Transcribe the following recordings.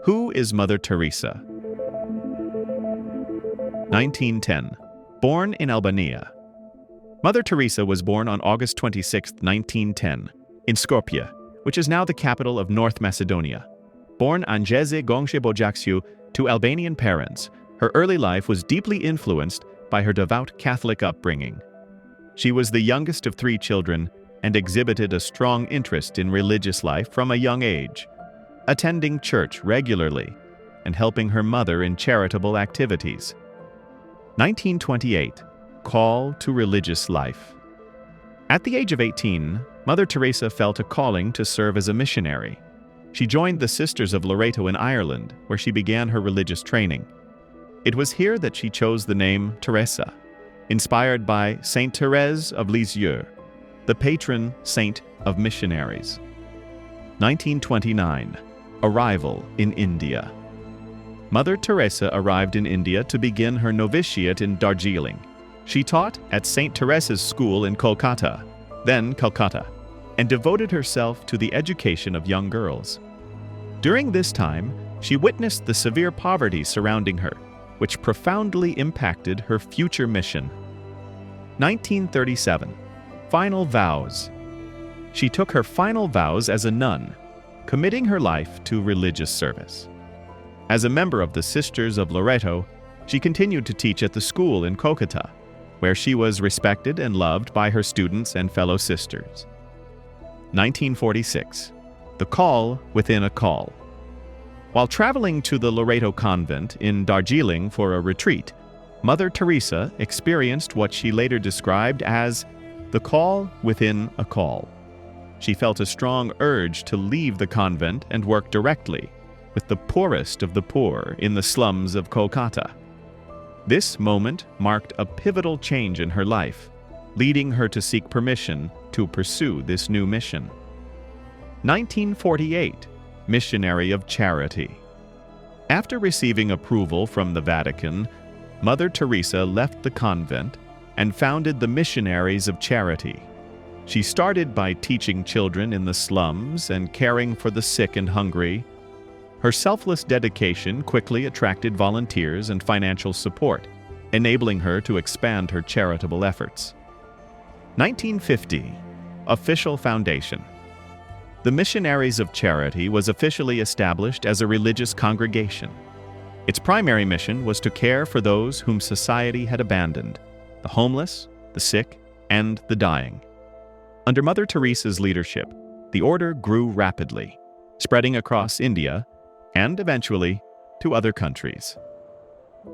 Who is Mother Teresa? 1910. Born in Albania. Mother Teresa was born on August 26, 1910, in Skopje, which is now the capital of North Macedonia. Born Anjeze Gongshe Bojaksiu to Albanian parents, her early life was deeply influenced by her devout Catholic upbringing. She was the youngest of 3 children and exhibited a strong interest in religious life from a young age, attending church regularly and helping her mother in charitable activities. 1928. Call to religious life. At the age of 18, Mother Teresa felt a calling to serve as a missionary. She joined the Sisters of Loreto in Ireland, where she began her religious training. It was here that she chose the name Teresa, inspired by Saint Thérèse of Lisieux, the patron saint of missionaries. 1929. Arrival in India. Mother Teresa arrived in India to begin her novitiate in Darjeeling. She taught at St. Teresa's School in Kolkata, then Calcutta, and devoted herself to the education of young girls. During this time, she witnessed the severe poverty surrounding her, which profoundly impacted her future mission. 1937. Final vows. She took her final vows as a nun, committing her life to religious service. As a member of the Sisters of Loreto, she continued to teach at the school in Calcutta, where she was respected and loved by her students and fellow sisters. 1946. The Call Within a Call. While traveling to the Loreto convent in Darjeeling for a retreat, Mother Teresa experienced what she later described as the call within a call. She felt a strong urge to leave the convent and work directly with the poorest of the poor in the slums of Calcutta. This moment marked a pivotal change in her life, leading her to seek permission to pursue this new mission. 1948. Missionary of Charity. After receiving approval from the Vatican, Mother Teresa left the convent and founded the Missionaries of Charity. She started by teaching children in the slums and caring for the sick and hungry. Her selfless dedication quickly attracted volunteers and financial support, enabling her to expand her charitable efforts. 1950. Official foundation. The Missionaries of Charity was officially established as a religious congregation. Its primary mission was to care for those whom society had abandoned, the homeless, the sick, and the dying. Under Mother Teresa's leadership, the order grew rapidly, spreading across India and eventually to other countries.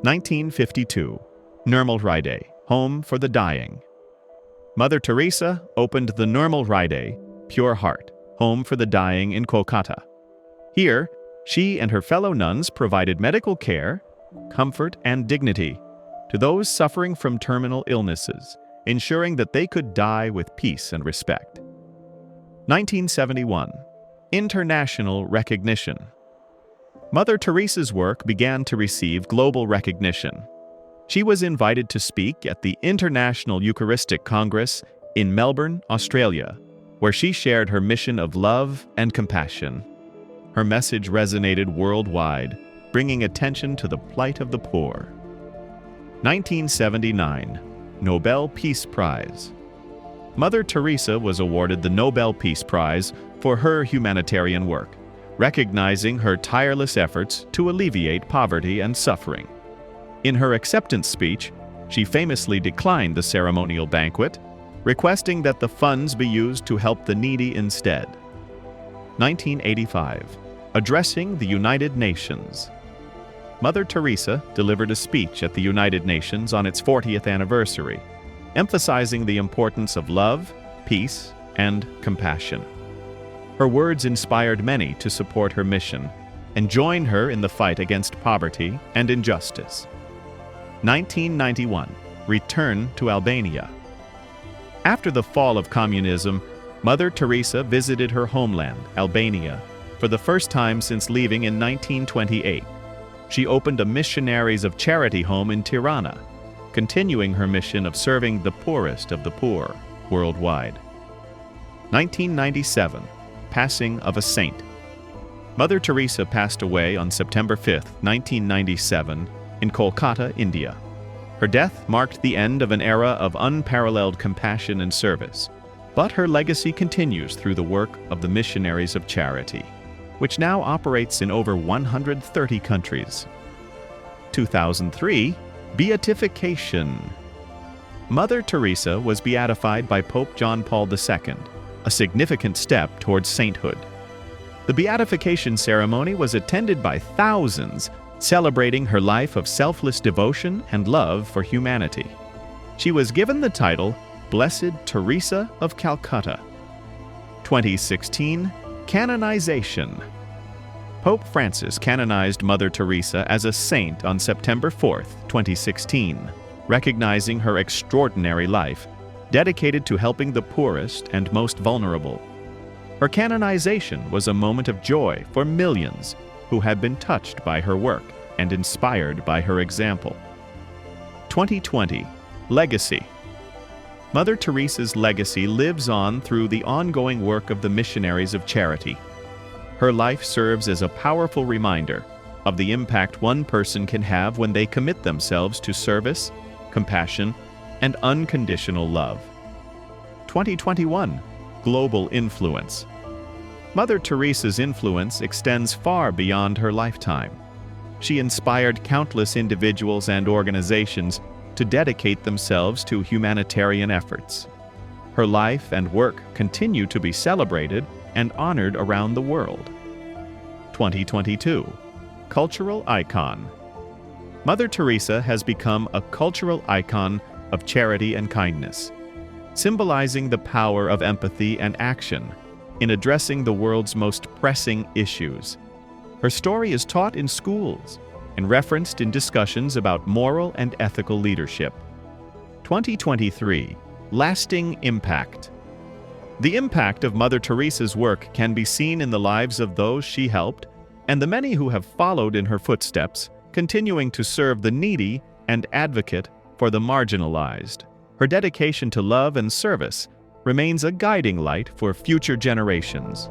1952. Nirmal Hriday, Home for the Dying. Mother Teresa opened the Nirmal Hriday, Pure Heart, Home for the Dying in Kolkata. Here, she and her fellow nuns provided medical care, comfort, and dignity to those suffering from terminal illnesses, ensuring that they could die with peace and respect. 1971. International recognition. Mother Teresa's work began to receive global recognition. She was invited to speak at the International Eucharistic Congress in Melbourne, Australia, where she shared her mission of love and compassion. Her message resonated worldwide, bringing attention to the plight of the poor. 1979. Nobel Peace Prize. Mother Teresa was awarded the Nobel Peace Prize for her humanitarian work, recognizing her tireless efforts to alleviate poverty and suffering. In her acceptance speech, she famously declined the ceremonial banquet, requesting that the funds be used to help the needy instead. 1985. Addressing the United Nations. Mother Teresa delivered a speech at the United Nations on its 40th anniversary, emphasizing the importance of love, peace, and compassion. Her words inspired many to support her mission and join her in the fight against poverty and injustice. 1991. Return to Albania. After the fall of communism, Mother Teresa visited her homeland, Albania, for the first time since leaving in 1928. She opened a Missionaries of Charity home in Tirana, continuing her mission of serving the poorest of the poor worldwide. 1997. Passing of a Saint. Mother Teresa passed away on September 5, 1997, in Calcutta, India. Her death marked the end of an era of unparalleled compassion and service, but her legacy continues through the work of the Missionaries of Charity, which now operates in over 130 countries. 2003, Beatification. Mother Teresa was beatified by Pope John Paul II, a significant step towards sainthood. The beatification ceremony was attended by thousands, celebrating her life of selfless devotion and love for humanity. She was given the title Blessed Teresa of Calcutta. 2016, Canonization. Pope Francis canonized Mother Teresa as a saint on September 4, 2016, recognizing her extraordinary life, dedicated to helping the poorest and most vulnerable. Her canonization was a moment of joy for millions who had been touched by her work and inspired by her example. 2020, Legacy. Mother Teresa's legacy lives on through the ongoing work of the Missionaries of Charity. Her life serves as a powerful reminder of the impact one person can have when they commit themselves to service, compassion, and unconditional love. 2021, Global Influence. Mother Teresa's influence extends far beyond her lifetime. She inspired countless individuals and organizations to dedicate themselves to humanitarian efforts. Her life and work continue to be celebrated and honored around the world. 2022, Cultural Icon. Mother Teresa has become a cultural icon of charity and kindness, symbolizing the power of empathy and action in addressing the world's most pressing issues. Her story is taught in schools and referenced in discussions about moral and ethical leadership. 2023, Lasting Impact. The impact of Mother Teresa's work can be seen in the lives of those she helped and the many who have followed in her footsteps, continuing to serve the needy and advocate for the marginalized. Her dedication to love and service remains a guiding light for future generations.